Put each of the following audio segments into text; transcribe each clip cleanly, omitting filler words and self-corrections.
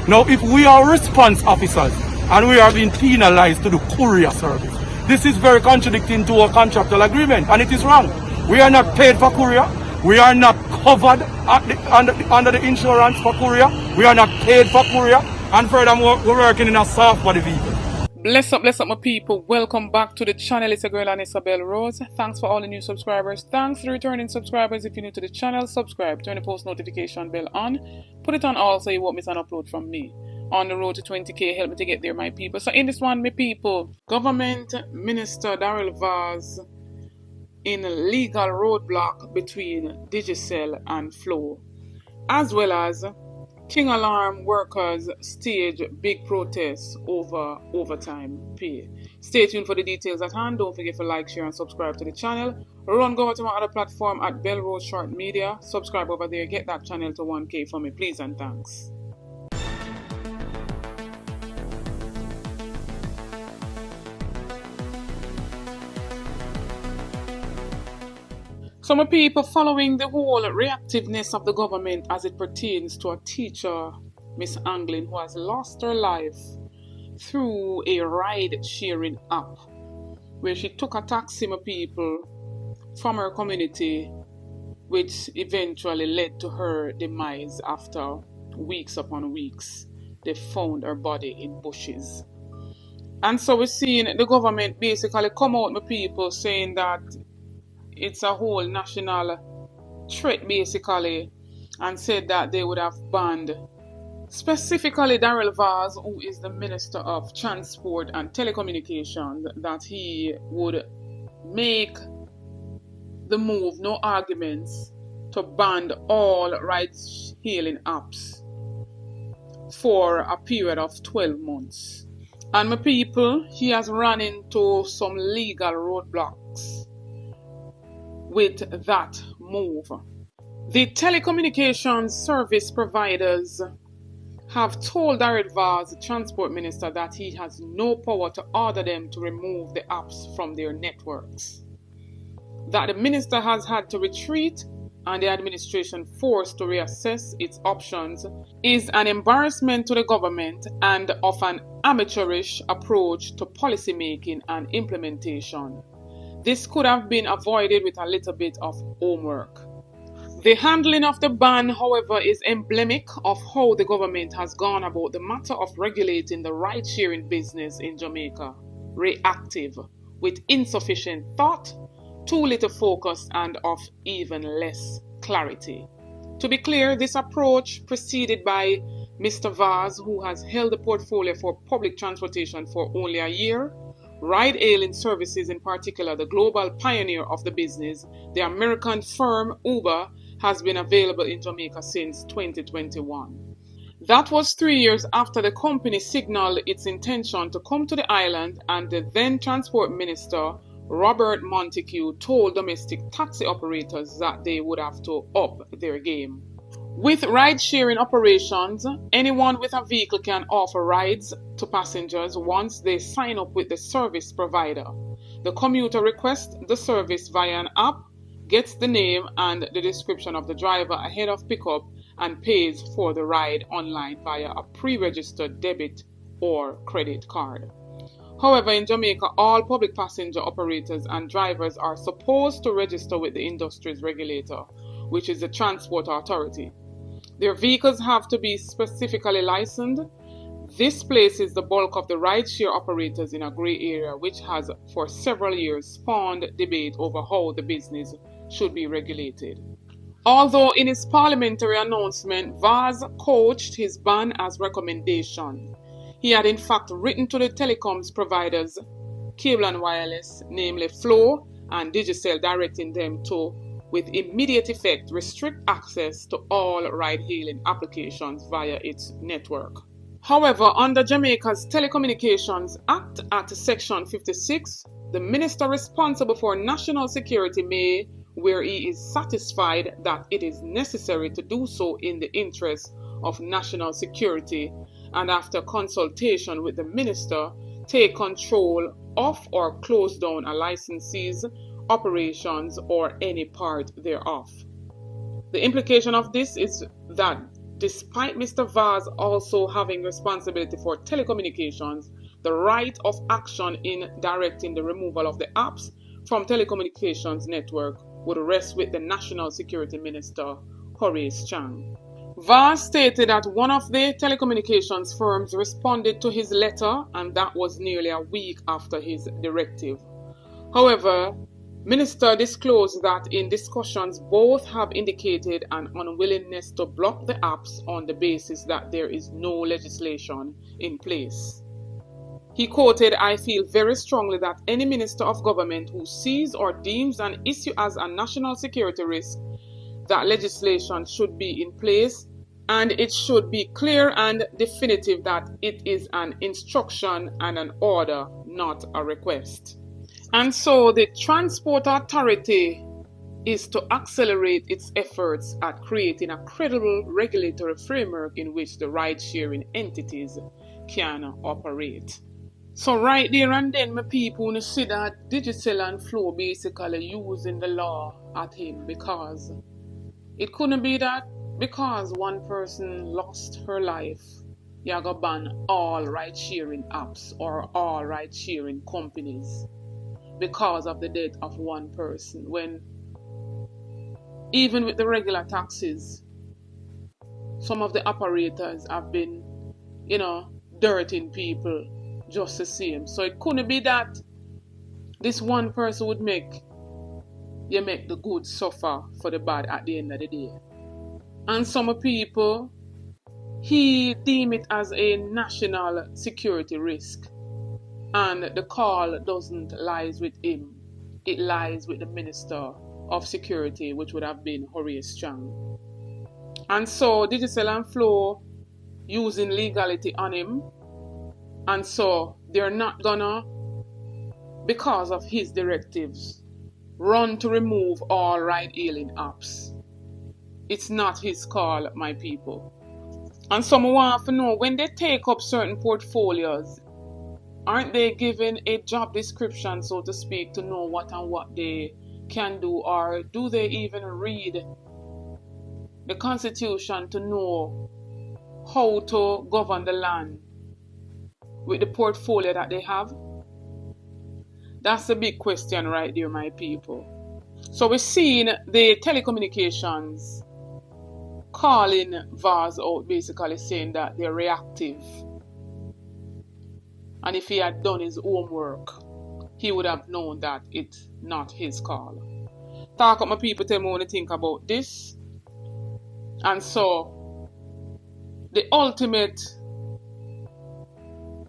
Now, if we are response officers and we are being penalized to do courier service, this is very contradicting to our contractual agreement, and it is wrong. We are not paid for courier. We are not covered under the insurance for courier. We are not paid for courier. And furthermore, we're working in a soft body vehicle. Bless up my people. Welcome back to the channel. It's a girl and Isabel Rose. Thanks for all the new subscribers. Thanks to returning subscribers. If you're new to the channel, subscribe. Turn the post notification bell on. Put it on all so you won't miss an upload from me. On the road to 20k, help me to get there, my people. So in this one, my people, Government Minister Darrell Vaz in a legal roadblock between Digicel and Flow, as well as KingAlarm workers stage big protests over overtime pay. Stay tuned for the details at hand. Don't forget to like, share, and subscribe to the channel. Run go to my other platform at Bell Road Short Media. Subscribe over there. Get that channel to 1k for me, please and thanks. So my people, following the whole reactiveness of the government as it pertains to a teacher, Miss Anglin, who has lost her life through a ride-sharing app, where she took a taxi, my people, from her community, which eventually led to her demise after weeks upon weeks. They found her body in bushes. And so we're seeing the government basically come out, my people, saying that it's a whole national threat, basically, and said that they would have banned specifically Darrell Vaz, who is the Minister of Transport and Telecommunications, that he would make the move, no arguments, to ban all ride-hailing apps for a period of 12 months. And my people, he has run into some legal roadblocks with that move. The telecommunications service providers have told Darrell Vaz, the transport minister, that he has no power to order them to remove the apps from their networks. That the minister has had to retreat and the administration forced to reassess its options is an embarrassment to the government and of an amateurish approach to policy making and implementation. This could have been avoided with a little bit of homework. The handling of the ban, however, is emblematic of how the government has gone about the matter of regulating the ride-sharing business in Jamaica. Reactive, with insufficient thought, too little focus, and of even less clarity. To be clear, this approach, preceded by Mr. Vaz, who has held the portfolio for public transportation for only a year, ride-hailing services, in particular the global pioneer of the business, the American firm Uber, has been available in Jamaica since 2021. That was 3 years after the company signaled its intention to come to the island, and the then Transport Minister Robert Montague told domestic taxi operators that they would have to up their game. With ride-sharing operations, anyone with a vehicle can offer rides to passengers once they sign up with the service provider. The commuter requests the service via an app, gets the name and the description of the driver ahead of pickup, and pays for the ride online via a pre-registered debit or credit card. However, in Jamaica, all public passenger operators and drivers are supposed to register with the industry's regulator, which is the Transport Authority. Their vehicles have to be specifically licensed. This places the bulk of the rideshare operators in a grey area, which has for several years spawned debate over how the business should be regulated. Although in his parliamentary announcement, Vaz couched his ban as recommendation, he had in fact written to the telecoms providers, Cable and Wireless, namely Flow and Digicel, directing them to, with immediate effect, restrict access to all ride-hailing applications via its network. However, under Jamaica's Telecommunications Act at Section 56, the minister responsible for national security may, where he is satisfied that it is necessary to do so in the interest of national security, and after consultation with the minister, take control of or close down a licensee's operations or any part thereof. The implication of this is that despite Mr. Vaz also having responsibility for telecommunications, the right of action in directing the removal of the apps from telecommunications network would rest with the National Security Minister, Horace Chang. Vaz stated that one of the telecommunications firms responded to his letter, and that was nearly a week after his directive. However, Minister disclosed that in discussions both have indicated an unwillingness to block the apps on the basis that there is no legislation in place. He quoted, "I feel very strongly that any minister of government who sees or deems an issue as a national security risk, that legislation should be in place, and it should be clear and definitive that it is an instruction and an order, not a request." And so the Transport Authority is to accelerate its efforts at creating a credible regulatory framework in which the ride-sharing entities can operate. So right there and then, my people, you see that Digicel and Flow basically using the law at him, because it couldn't be that because one person lost her life, you're going to ban all ride-sharing apps or all ride-sharing companies because of the death of one person, when even with the regular taxis, some of the operators have been, dirtying people just the same. So it couldn't be that this one person would make the good suffer for the bad at the end of the day. And some people, he deem it as a national security risk. And the call doesn't lies with him. It lies with the Minister of Security, which would have been Horace Chang. And so Digicel and Flow using legality on him. And so they're not gonna, because of his directives, run to remove all ride-hailing apps. It's not his call, my people. And some want to know, when they take up certain portfolios, aren't they given a job description, so to speak, to know what and what they can do? Or do they even read the Constitution to know how to govern the land with the portfolio that they have? That's a big question right there, my people. So we're seeing the telecommunications calling Vaz out, basically saying that they're reactive. And if he had done his homework, he would have known that it's not his call. Talk up, my people, tell me what you think about this. And so, the ultimate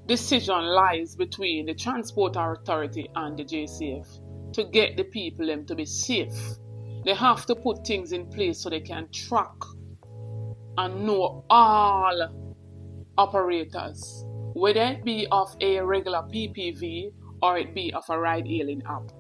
decision lies between the Transport Authority and the JCF to get the people them to be safe. They have to put things in place so they can track and know all operators, whether it be of a regular PPV or it be of a ride-hailing app.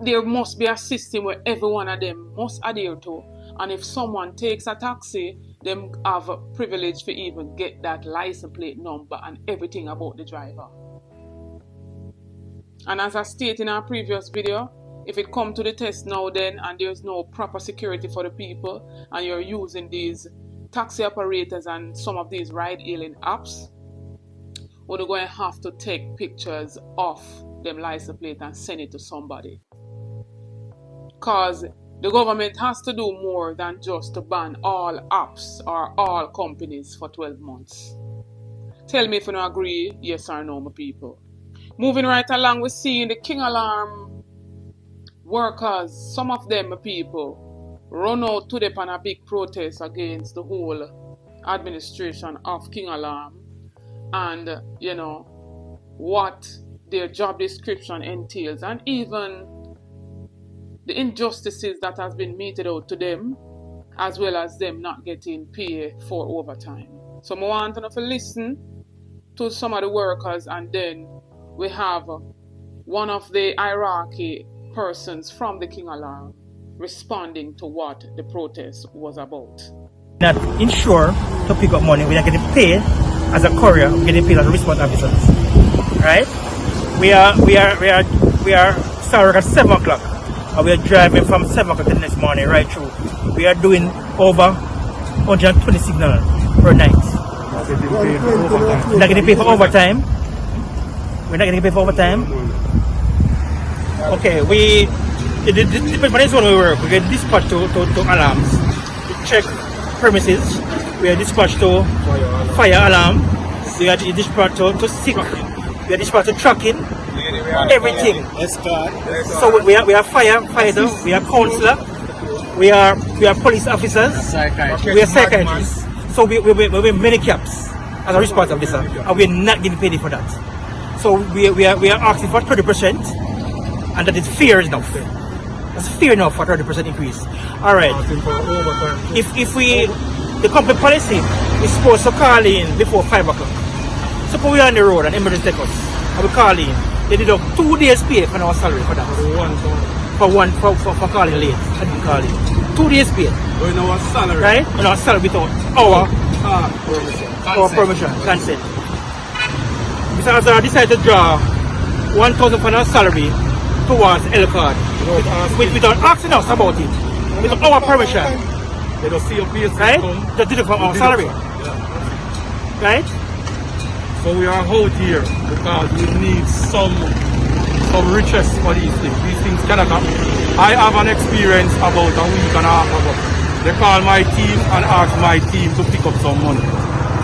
There must be a system where every one of them must adhere to, and if someone takes a taxi, them have a privilege to even get that license plate number and everything about the driver. And as I stated in our previous video, if it comes to the test now then and there's no proper security for the people and you're using these taxi operators and some of these ride-hailing apps, we're going to have to take pictures of them license plate and send it to somebody. Because the government has to do more than just to ban all apps or all companies for 12 months. Tell me if you don't agree, yes or no, my people. Moving right along, we're seeing the KingAlarm workers, some of them, my people, run out today on a big protest against the whole administration of KingAlarm and, what their job description entails, and even the injustices that has been meted out to them, as well as them not getting paid for overtime. So I want to listen to some of the workers, and then we have one of the hierarchy persons from the KingAlarm responding to what the protest was about. Not insure to pick up money, we are getting paid as a courier, we're getting paid as a response officers. Right? We are starting at 7 o'clock. And we are driving from 7 o'clock the next morning right through. We are doing over 120 signal per night. We're not getting paid for overtime. We're not getting paid for overtime. Okay, it depends on the zone we work. We get dispatched to alarms, to check premises. We are dispatched to fire alarm. We are dispatched to sick. We are dispatched to tracking. Everything. So we are firefighter. We are counselor. We are police officers. We are psychiatrists. So we wear many caps as a response officer, and we are not getting paid for that. So we are asking for 30%, and that is fair enough. That's fair enough for 30% increase. All right. If the company policy is supposed to call in before 5 o'clock. Suppose we're on the road and emergency take us, and we call in. They deduct 2 days pay from our salary for that. For calling late. I didn't call in. 2 days pay. In our salary. Right? In our salary without our permission, consent. Mr. Azar decided to draw 1,000 from our salary towards L card. Without asking us about it. Without our permission. They don't see your pay. Right? Just did it from our salary. Right? So we are out here because we need some riches for these things. These things cannot happen. I have an experience about a week and a half ago. They called my team and asked my team to pick up some money.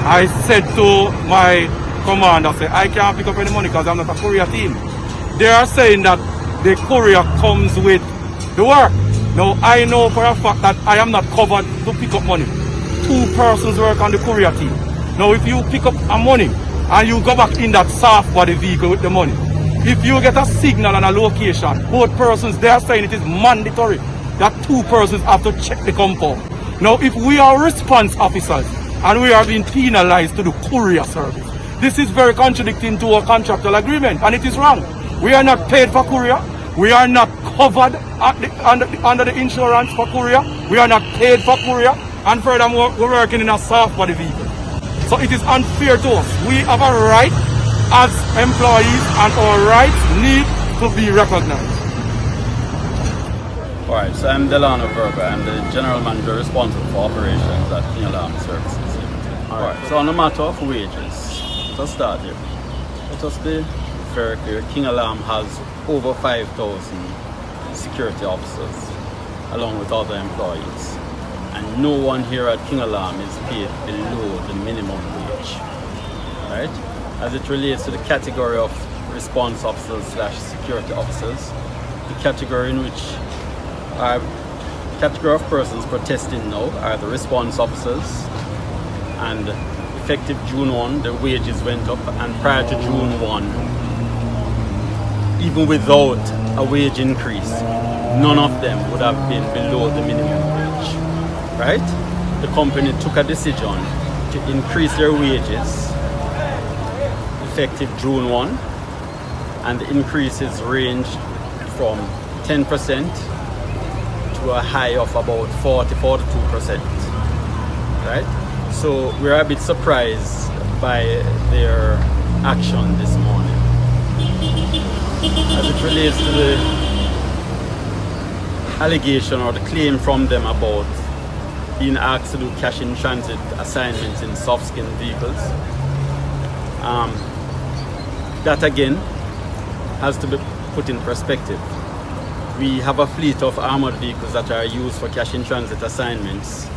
I said to my commander, I can't pick up any money because I'm not a courier team. They are saying that the courier comes with the work. Now I know for a fact that I am not covered to pick up money. 2 persons work on the courier team. Now if you pick up a money and you go back in that soft body vehicle with the money, if you get a signal and a location, both persons, they are saying it is mandatory that 2 persons have to check the compound. Now if we are response officers and we are being penalized to do courier service, this is very contradicting to our contractual agreement, and it is wrong. We are not paid for courier. We are not covered under the insurance for courier. We are not paid for courier, and furthermore, we're working in a soft body vehicle. So it is unfair to us. We have a right as employees, and our rights need to be recognized. Alright, so I'm Burke. I'm the General Manager responsible for operations at KingAlarm Services. Alright, so on the matter of wages, to start here, let us be very clear. KingAlarm has over 5,000 security officers along with other employees. And no one here at KingAlarm is paid below the minimum wage. Right? As it relates to the category of response officers / security officers, the category in which category of persons protesting now are the response officers, and effective June 1 the wages went up, and prior to June 1, even without a wage increase, none of them would have been below the minimum wage. Right? The company took a decision to increase their wages effective June 1, and the increases ranged from 10% to a high of about 42%. Right? So we're a bit surprised by their action this morning. As it relates to the allegation or the claim from them about being asked to do cash in transit assignments in soft skin vehicles, that again has to be put in perspective. We have a fleet of armored vehicles that are used for cash in transit assignments.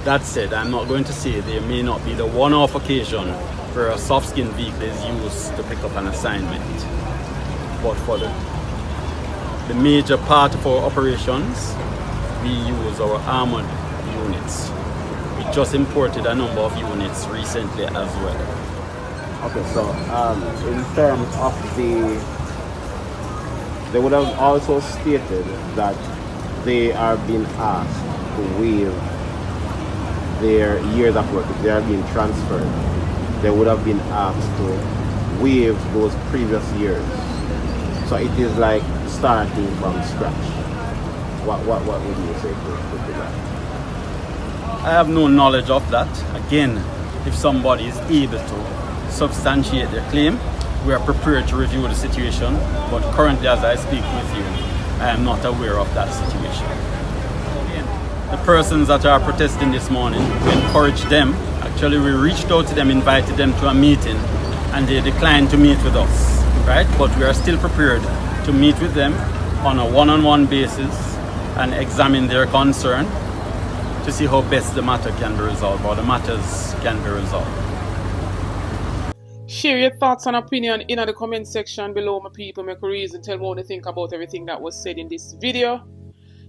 That said, I'm not going to say there may not be the one-off occasion where a soft skin vehicle is used to pick up an assignment. But for the major part of our operations, we use our armored units. We just imported a number of units recently as well. Okay, so in terms of they would have also stated that they are being asked to waive their years of work. If they are being transferred, they would have been asked to waive those previous years. So it is like starting from scratch. What would you say to that? I have no knowledge of that. Again, if somebody is able to substantiate their claim, we are prepared to review the situation, but currently as I speak with you, I am not aware of that situation. the persons that are protesting this morning, we encourage them. Actually, we reached out to them, invited them to a meeting, and they declined to meet with us, right? But we are still prepared to meet with them on a one-on-one basis and examine their concern to see how best the matter can be resolved, or the matters can be resolved. Share your thoughts and opinion in the comment section below, my people. Make a reason, tell me what you think about everything that was said in this video.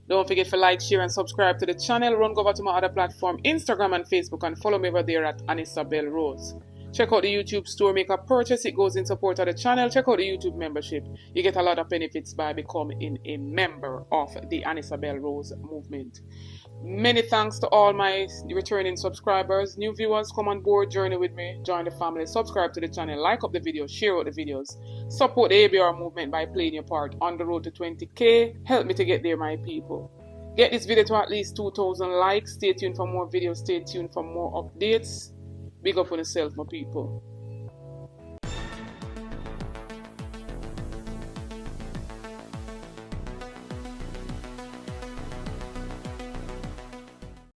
Don't forget to like, share, and subscribe to the channel. Run over to my other platform, Instagram and Facebook, and follow me over there at Anisabel Rose. Check out the YouTube store, make a purchase. It goes in support of the channel. Check out the YouTube membership. You get a lot of benefits by becoming a member of the Anisabel Rose movement. Many thanks to all my returning subscribers. New viewers, come on board, journey with me, join the family, subscribe to the channel, like up the video, share out the videos, support the ABR movement by playing your part on the road to 20k. Help me to get there, my people. Get this video to at least 2,000 likes. Stay tuned for more videos, stay tuned for more updates. Big up on yourself, my people.